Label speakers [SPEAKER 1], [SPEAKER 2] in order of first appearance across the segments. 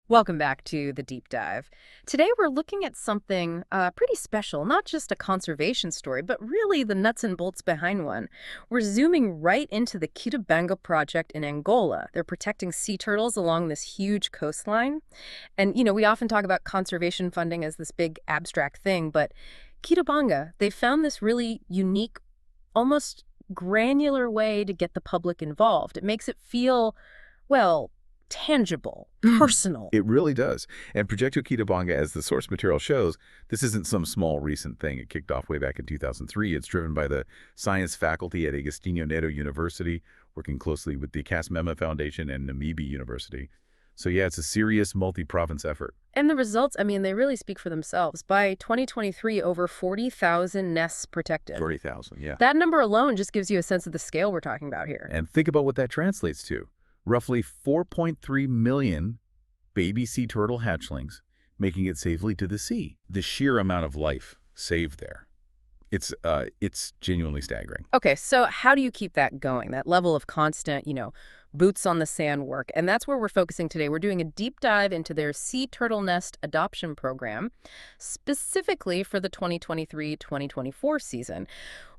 [SPEAKER 1] Welcome back to the deep dive. Today we're looking at something pretty special, not just a conservation story, but really the nuts and bolts behind one. We're zooming right into the Kitabanga Project in Angola. They're protecting sea turtles along this huge coastline. And, we often talk about conservation funding as this big abstract thing, but Kitabanga, they found this really unique, almost granular way to get the public involved. It makes it feel, well, tangible, personal.
[SPEAKER 2] It really does. And Projecto Kitabanga, as the source material shows, this isn't some small recent thing. It kicked off way back in 2003. It's driven by the science faculty at Agostinho Neto University, working closely with the Casamema Foundation and Namibia University. So yeah, it's a serious multi-province effort.
[SPEAKER 1] And the results, they really speak for themselves. By 2023, over 40,000 nests protected.
[SPEAKER 2] 40,000, yeah.
[SPEAKER 1] That number alone just gives you a sense of the scale we're talking about here.
[SPEAKER 2] And think about what that translates to. Roughly 4.3 million baby sea turtle hatchlings, making it safely to the sea. The sheer amount of life saved there. It's genuinely staggering.
[SPEAKER 1] Okay, so how do you keep that going, that level of constant, boots on the sand work? And that's where we're focusing today. We're doing a deep dive into their sea turtle nest adoption program, specifically for the 2023-2024 season,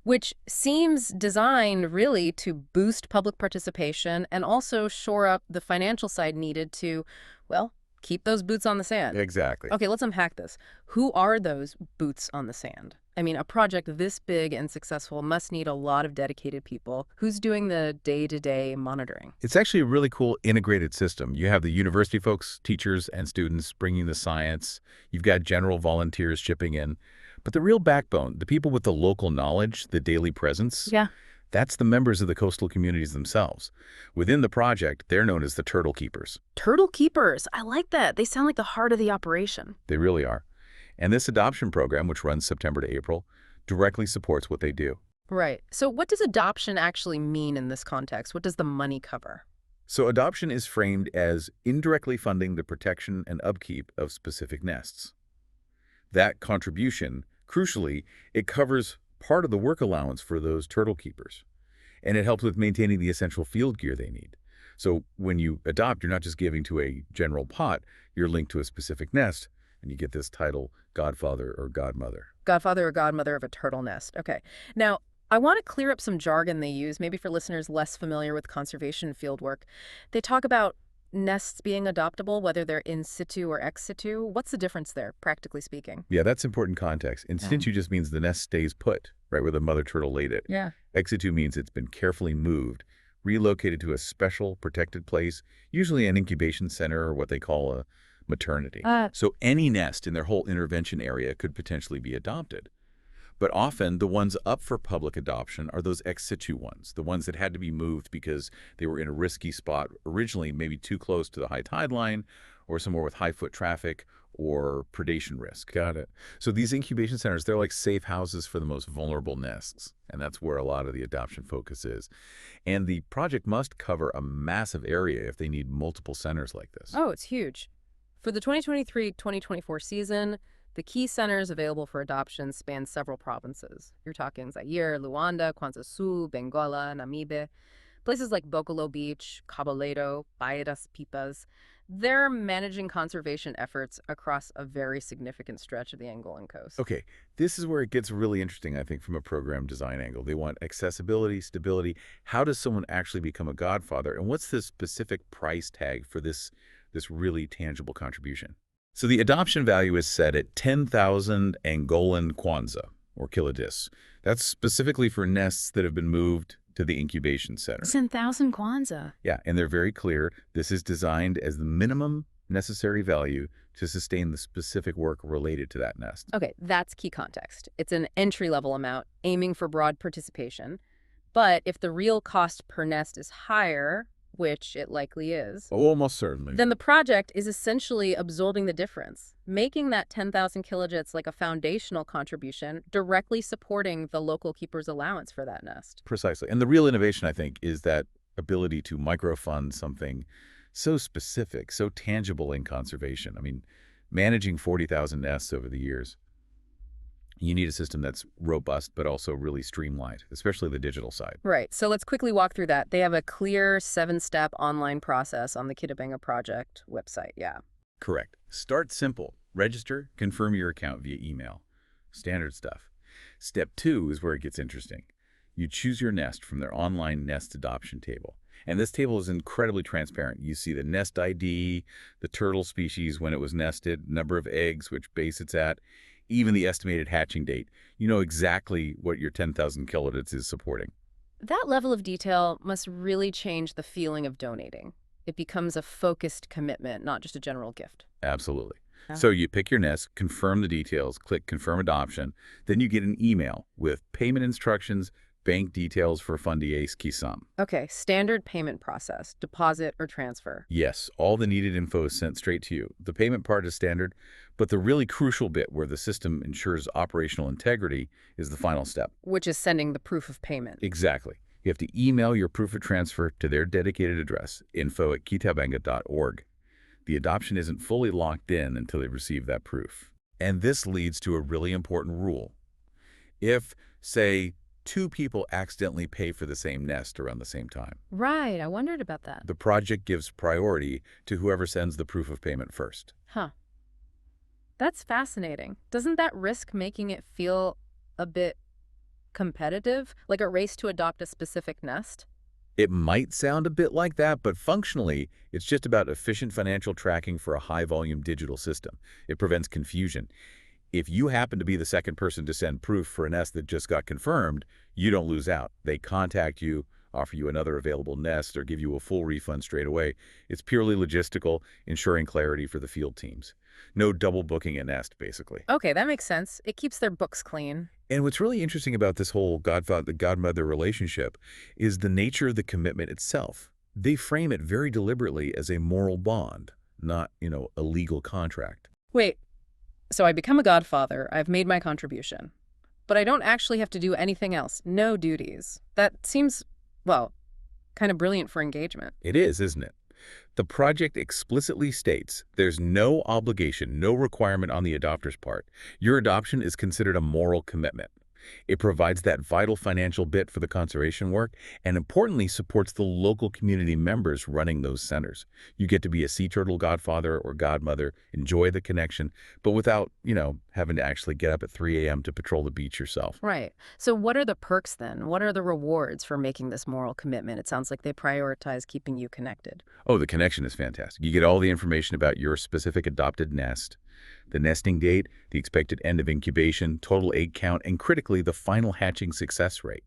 [SPEAKER 1] which seems designed really to boost public participation and also shore up the financial side needed to, well, keep those boots on the sand.
[SPEAKER 2] Exactly.
[SPEAKER 1] Okay, let's unpack this. Who are those boots on the sand? A project this big and successful must need a lot of dedicated people. Who's doing the day-to-day monitoring?
[SPEAKER 2] It's actually a really cool integrated system. You have the university folks, teachers, and students bringing the science. You've got general volunteers chipping in. But the real backbone, the people with the local knowledge, the daily presence, that's the members of the coastal communities themselves. Within the project, they're known as the turtle keepers.
[SPEAKER 1] Turtle keepers. I like that. They sound like the heart of the operation.
[SPEAKER 2] They really are. And this adoption program, which runs September to April, directly supports what they do.
[SPEAKER 1] Right. So what does adoption actually mean in this context? What does the money cover?
[SPEAKER 2] So adoption is framed as indirectly funding the protection and upkeep of specific nests. That contribution, crucially, it covers part of the work allowance for those turtle keepers. And it helps with maintaining the essential field gear they need. So when you adopt, you're not just giving to a general pot, you're linked to a specific nest, and you get this title, godfather or godmother.
[SPEAKER 1] Godfather or godmother of a turtle nest. Okay. Now, I want to clear up some jargon they use, maybe for listeners less familiar with conservation fieldwork. They talk about nests being adoptable, whether they're in situ or ex situ. What's the difference there, practically speaking?
[SPEAKER 2] Yeah, that's important context. In situ just means the nest stays put, right where the mother turtle laid it.
[SPEAKER 1] Yeah.
[SPEAKER 2] Ex situ means it's been carefully moved, relocated to a special protected place, usually an incubation center or what they call a maternity. So any nest in their whole intervention area could potentially be adopted. But often the ones up for public adoption are those ex situ ones, the ones that had to be moved because they were in a risky spot originally, maybe too close to the high tide line or somewhere with high foot traffic or predation risk. Got it. So these incubation centers, they're like safe houses for the most vulnerable nests. And that's where a lot of the adoption focus is. And the project must cover a massive area if they need multiple centers like this.
[SPEAKER 1] Oh, it's huge. For the 2023-2024 season, the key centers available for adoption span several provinces. You're talking Zaire, Luanda, Kwanza-Sul, Benguela, Namibe, places like Bokolo Beach, Cabaledo, Baía das Pipas. They're managing conservation efforts across a very significant stretch of the Angolan coast.
[SPEAKER 2] Okay, this is where it gets really interesting, I think, from a program design angle. They want accessibility, stability. How does someone actually become a godfather? And what's the specific price tag for this really tangible contribution? So the adoption value is set at 10,000 Angolan Kwanza, or kilodis. That's specifically for nests that have been moved to the incubation center.
[SPEAKER 1] 10,000 Kwanza.
[SPEAKER 2] Yeah, and they're very clear. This is designed as the minimum necessary value to sustain the specific work related to that nest.
[SPEAKER 1] Okay, that's key context. It's an entry-level amount aiming for broad participation. But if the real cost per nest is higher, which it likely is,
[SPEAKER 2] Almost certainly,
[SPEAKER 1] then the project is essentially absorbing the difference, making that 10,000 kilojets like a foundational contribution, directly supporting the local keeper's allowance for that nest.
[SPEAKER 2] Precisely. And the real innovation, I think, is that ability to microfund something so specific, so tangible in conservation. Managing 40,000 nests over the years, you need a system that's robust, but also really streamlined, especially the digital side.
[SPEAKER 1] Right. So let's quickly walk through that. They have a clear 7-step online process on the Kitabanga Project website. Yeah.
[SPEAKER 2] Correct. Start simple. Register, confirm your account via email. Standard stuff. Step 2 is where it gets interesting. You choose your nest from their online nest adoption table. And this table is incredibly transparent. You see the nest ID, the turtle species when it was nested, number of eggs, which base it's at, even the estimated hatching date. You know exactly what your 10,000 kilodits is supporting.
[SPEAKER 1] That level of detail must really change the feeling of donating. It becomes a focused commitment, not just a general gift.
[SPEAKER 2] Absolutely.
[SPEAKER 1] Yeah.
[SPEAKER 2] So you pick your nest, confirm the details, click Confirm Adoption, then you get an email with payment instructions, bank details for fundies key sum.
[SPEAKER 1] Okay, standard payment process, deposit or transfer.
[SPEAKER 2] Yes, all the needed info is sent straight to you. The payment part is standard, but the really crucial bit where the system ensures operational integrity is the final step.
[SPEAKER 1] Which is sending the proof of payment.
[SPEAKER 2] Exactly. You have to email your proof of transfer to their dedicated address, info@kitabanga.org. The adoption isn't fully locked in until they receive that proof. And this leads to a really important rule. If, say, two people accidentally pay for the same nest around the same time,
[SPEAKER 1] Right, I wondered about that.
[SPEAKER 2] the project gives priority to whoever sends the proof of payment first.
[SPEAKER 1] Huh. That's fascinating. Doesn't that risk making it feel a bit competitive, like a race to adopt a specific nest?
[SPEAKER 2] It might sound a bit like that, but functionally, it's just about efficient financial tracking for a high-volume digital system. It prevents confusion. If you happen to be the second person to send proof for a nest that just got confirmed, you don't lose out. They contact you, offer you another available nest, or give you a full refund straight away. It's purely logistical, ensuring clarity for the field teams. No double booking a nest, basically.
[SPEAKER 1] Okay, that makes sense. It keeps their books clean.
[SPEAKER 2] And what's really interesting about this whole godfather-godmother relationship is the nature of the commitment itself. They frame it very deliberately as a moral bond, not, a legal contract.
[SPEAKER 1] Wait, so I become a godfather, I've made my contribution, but I don't actually have to do anything else, no duties. That seems, well, kind of brilliant for engagement.
[SPEAKER 2] It is, isn't it? The project explicitly states there's no obligation, no requirement on the adopter's part. Your adoption is considered a moral commitment. It provides that vital financial bit for the conservation work and importantly supports the local community members running those centers. You get to be a sea turtle godfather or godmother, enjoy the connection, but without, having to actually get up at 3 a.m. to patrol the beach yourself.
[SPEAKER 1] Right. So what are the perks then? What are the rewards for making this moral commitment? It sounds like they prioritize keeping you connected.
[SPEAKER 2] Oh, the connection is fantastic. You get all the information about your specific adopted nest, the nesting date, the expected end of incubation, total egg count, and critically, the final hatching success rate.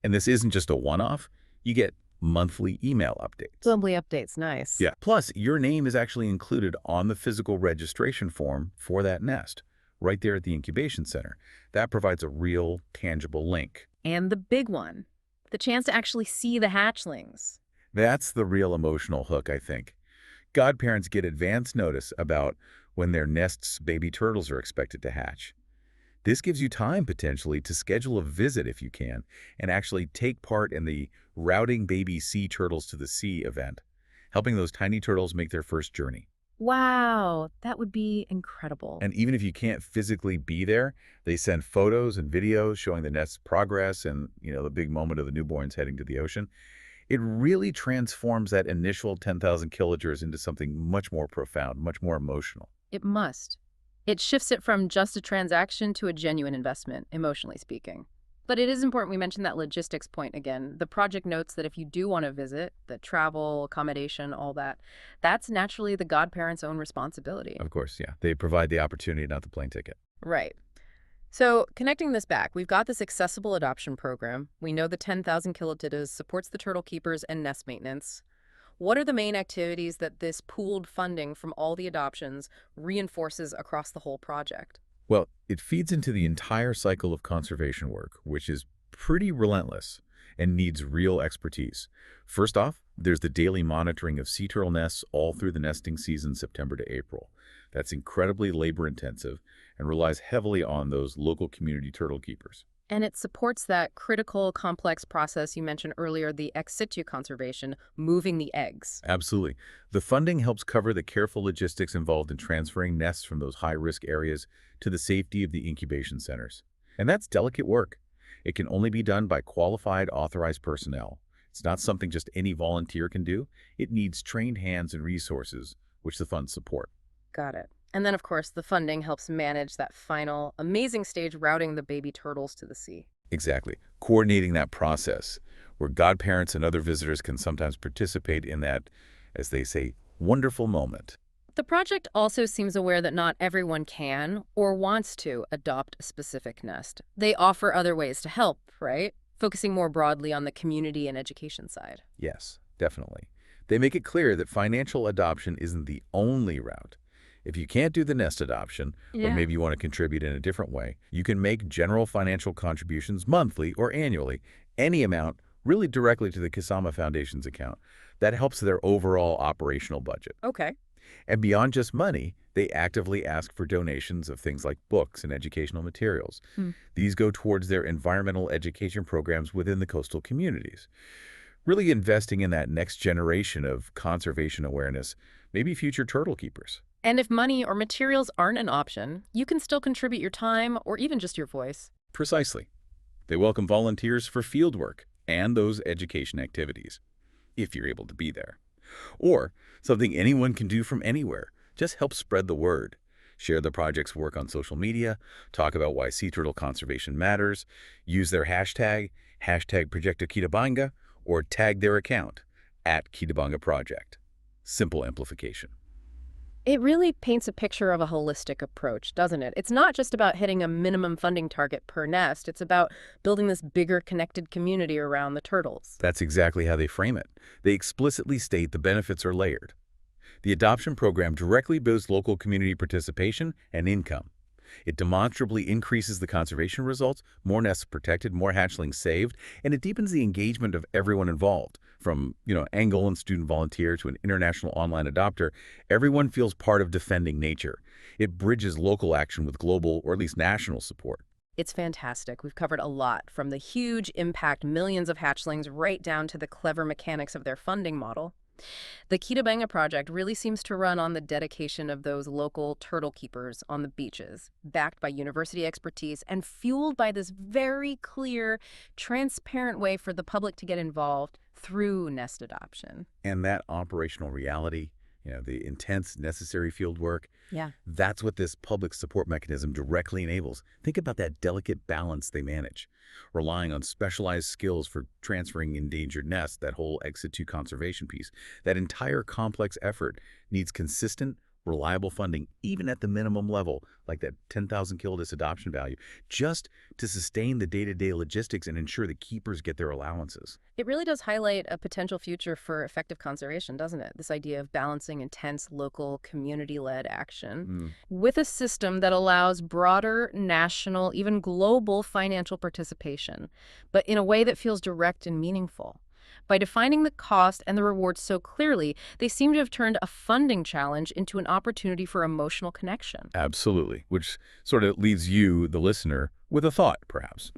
[SPEAKER 2] And this isn't just a one-off. You get monthly email updates.
[SPEAKER 1] Monthly updates, nice.
[SPEAKER 2] Yeah. Plus, your name is actually included on the physical registration form for that nest, right there at the incubation center. That provides a real, tangible link.
[SPEAKER 1] And the big one, the chance to actually see the hatchlings.
[SPEAKER 2] That's the real emotional hook, I think. Godparents get advance notice about when their nest's baby turtles are expected to hatch. This gives you time, potentially, to schedule a visit if you can, and actually take part in the Routing Baby Sea Turtles to the Sea event, helping those tiny turtles make their first journey.
[SPEAKER 1] Wow, that would be incredible.
[SPEAKER 2] And even if you can't physically be there, they send photos and videos showing the nest's progress and, the big moment of the newborns heading to the ocean. It really transforms that initial 10,000 kilojoules into something much more profound, much more emotional.
[SPEAKER 1] It must. It shifts it from just a transaction to a genuine investment, emotionally speaking. But it is important we mention that logistics point again. The project notes that if you do want to visit, the travel, accommodation, all that, that's naturally the godparents' own responsibility.
[SPEAKER 2] Of course, yeah. They provide the opportunity, not the plane ticket.
[SPEAKER 1] Right. So connecting this back, we've got this accessible adoption program. We know the 10,000 kilotittas supports the turtle keepers and nest maintenance. What are the main activities that this pooled funding from all the adoptions reinforces across the whole project?
[SPEAKER 2] Well, it feeds into the entire cycle of conservation work, which is pretty relentless and needs real expertise. First off, there's the daily monitoring of sea turtle nests all through the nesting season, September to April. That's incredibly labor-intensive and relies heavily on those local community turtle keepers.
[SPEAKER 1] And it supports that critical, complex process you mentioned earlier, the ex situ conservation, moving the eggs.
[SPEAKER 2] Absolutely. The funding helps cover the careful logistics involved in transferring nests from those high-risk areas to the safety of the incubation centers. And that's delicate work. It can only be done by qualified, authorized personnel. It's not something just any volunteer can do. It needs trained hands and resources, which the funds support.
[SPEAKER 1] Got it. And then, of course, the funding helps manage that final amazing stage routing the baby turtles to the sea.
[SPEAKER 2] Exactly. Coordinating that process where godparents and other visitors can sometimes participate in that, as they say, wonderful moment.
[SPEAKER 1] The project also seems aware that not everyone can or wants to adopt a specific nest. They offer other ways to help, right? Focusing more broadly on the community and education side.
[SPEAKER 2] Yes, definitely. They make it clear that financial adoption isn't the only route. If you can't do the nest adoption, or
[SPEAKER 1] Yeah.
[SPEAKER 2] maybe you want to contribute in a different way, you can make general financial contributions monthly or annually, any amount, really directly to the Kisama Foundation's account. That helps their overall operational budget.
[SPEAKER 1] Okay.
[SPEAKER 2] And beyond just money, they actively ask for donations of things like books and educational materials.
[SPEAKER 1] Hmm.
[SPEAKER 2] These go towards their environmental education programs within the coastal communities, really investing in that next generation of conservation awareness, maybe future turtle keepers.
[SPEAKER 1] And if money or materials aren't an option, you can still contribute your time or even just your voice.
[SPEAKER 2] Precisely. They welcome volunteers for field work and those education activities, if you're able to be there. Or something anyone can do from anywhere. Just help spread the word. Share the project's work on social media, talk about why sea turtle conservation matters, use their hashtag Project of Kitabanga, or tag their account, @Kitabanga Project. Simple amplification.
[SPEAKER 1] It really paints a picture of a holistic approach, doesn't it? It's not just about hitting a minimum funding target per nest. It's about building this bigger connected community around the turtles.
[SPEAKER 2] That's exactly how they frame it. They explicitly state the benefits are layered. The adoption program directly builds local community participation and income. It demonstrably increases the conservation results, more nests protected, more hatchlings saved, and it deepens the engagement of everyone involved. From, Angolan student volunteer to an international online adopter, everyone feels part of defending nature. It bridges local action with global, or at least national support.
[SPEAKER 1] It's fantastic. We've covered a lot, from the huge impact millions of hatchlings right down to the clever mechanics of their funding model. The Kitabanga Project really seems to run on the dedication of those local turtle keepers on the beaches, backed by university expertise and fueled by this very clear, transparent way for the public to get involved through nest adoption.
[SPEAKER 2] And that operational reality, the intense, necessary field work,
[SPEAKER 1] Yeah.
[SPEAKER 2] that's what this public support mechanism directly enables. Think about that delicate balance they manage, relying on specialized skills for transferring endangered nests, that whole exit to conservation piece. That entire complex effort needs consistent, reliable funding, even at the minimum level, like that 10,000 kilodis adoption value, just to sustain the day-to-day logistics and ensure the keepers get their allowances.
[SPEAKER 1] It really does highlight a potential future for effective conservation, doesn't it? This idea of balancing intense local community-led action with a system that allows broader national, even global financial participation, but in a way that feels direct and meaningful. By defining the cost and the rewards so clearly, they seem to have turned a funding challenge into an opportunity for emotional connection.
[SPEAKER 2] Absolutely, which sort of leaves you, the listener, with a thought, perhaps.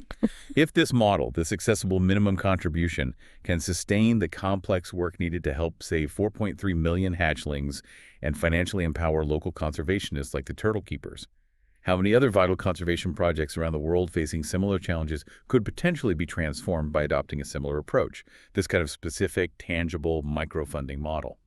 [SPEAKER 2] If this model, this accessible minimum contribution, can sustain the complex work needed to help save 4.3 million hatchlings and financially empower local conservationists like the turtle keepers, how many other vital conservation projects around the world facing similar challenges could potentially be transformed by adopting a similar approach, this kind of specific, tangible, micro-funding model?